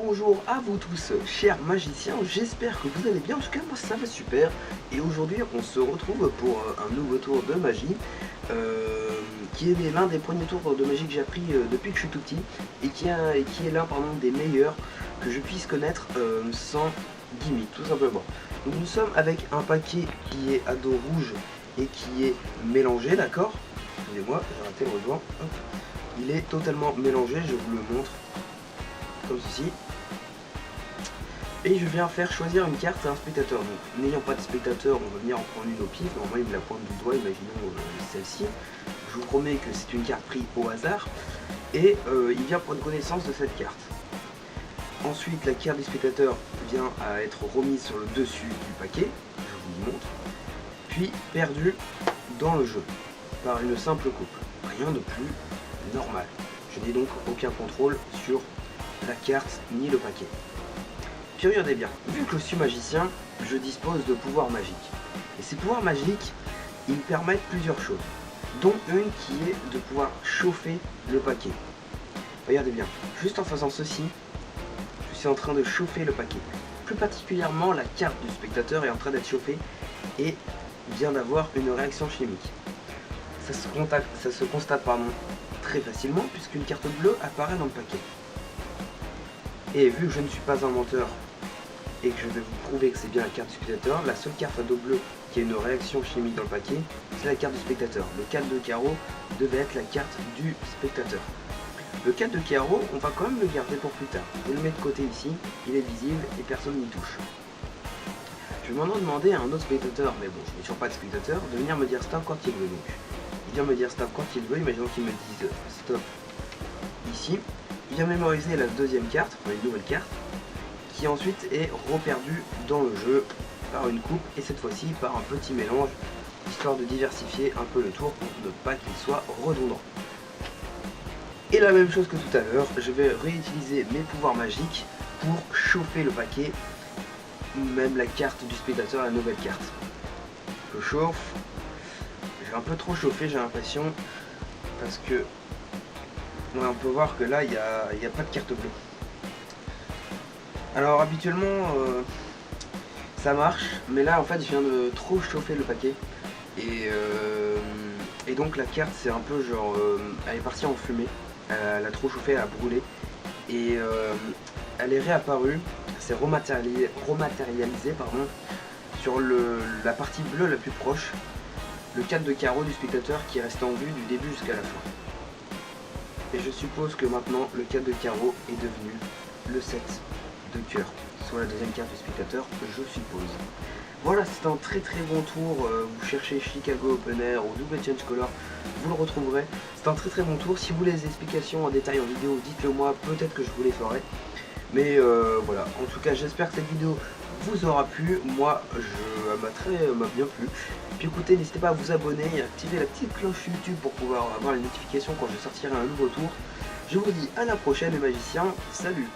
bonjour à vous tous, chers magiciens, j'espère que vous allez bien, en tout cas moi ça va super. Et aujourd'hui on se retrouve pour un nouveau tour de magie, qui est l'un des premiers tours de magie que j'ai appris depuis que je suis tout petit, et qui est l'un des meilleurs que je puisse connaître sans gimmick, tout simplement. Donc nous sommes avec un paquet qui est à dos rouge et qui est mélangé, d'accord? Excusez-moi, j'ai raté le ruban. Il est totalement mélangé, je vous le montre comme ceci. Et je viens faire choisir une carte à un spectateur. Donc n'ayant pas de spectateur, on va venir en prendre une au pif. Normalement il me la pointe du doigt, imaginons celle-ci. Je vous promets que c'est une carte prise au hasard. Et il vient prendre connaissance de cette carte. Ensuite la carte du spectateur vient à être remise sur le dessus du paquet. Je vous le montre. Puis perdue dans le jeu par une simple coupe. Rien de plus normal. Je n'ai donc aucun contrôle sur la carte ni le paquet. Puis regardez bien, vu que je suis magicien, je dispose de pouvoirs magiques. Et ces pouvoirs magiques, ils me permettent plusieurs choses, dont une qui est de pouvoir chauffer le paquet. Regardez bien, juste en faisant ceci, je suis en train de chauffer le paquet. Plus particulièrement, la carte du spectateur est en train d'être chauffée et vient d'avoir une réaction chimique. Ça se constate très facilement puisqu'une carte bleue apparaît dans le paquet. Et vu que je ne suis pas un menteur et que je vais vous prouver que c'est bien la carte du spectateur, la seule carte à dos bleu qui a une réaction chimique dans le paquet, c'est la carte du spectateur. Le 4 de carreau devait être la carte du spectateur. Le 4 de carreau, on va quand même le garder pour plus tard. Je le mets de côté ici, il est visible et personne n'y touche. Je vais maintenant demander à un autre spectateur, mais bon, je n'ai toujours pas de spectateur, de venir me dire stop quand il veut. Donc, il vient me dire stop quand il veut, imaginons qu'il me dise stop ici. Il vient mémoriser la deuxième carte, enfin une nouvelle carte, qui ensuite est reperdue dans le jeu par une coupe, et cette fois-ci par un petit mélange, histoire de diversifier un peu le tour pour ne pas qu'il soit redondant. Et la même chose que tout à l'heure, je vais réutiliser mes pouvoirs magiques pour chauffer le paquet, ou même la carte du spectateur, la nouvelle carte. Je chauffe, j'ai un peu trop chauffé j'ai l'impression, parce que ouais, on peut voir que là il n'y a pas de carte bleue. Alors habituellement ça marche, mais là en fait je viens de trop chauffer le paquet et donc la carte c'est un peu genre elle est partie en fumée, elle a trop chauffé, elle a brûlé et elle est réapparue, c'est rematérialisé pardon, sur la partie bleue la plus proche, le 4 de carreau du spectateur qui reste en vue du début jusqu'à la fin. Et je suppose que maintenant le 4 de carreau est devenu le 7 de cœur, soit la deuxième carte du spectateur, je suppose. Voilà, c'est un très bon tour, vous cherchez Chicago Open Air ou Double Change Color, vous le retrouverez. C'est un très bon tour, si vous voulez des explications en détail en vidéo, dites-le moi, peut-être que je vous les ferai. Mais voilà, en tout cas j'espère que cette vidéo vous aura plu, moi elle m'a bien plu. Puis écoutez, n'hésitez pas à vous abonner et à activer la petite cloche YouTube pour pouvoir avoir les notifications quand je sortirai un nouveau tour. Je vous dis à la prochaine les magiciens, salut!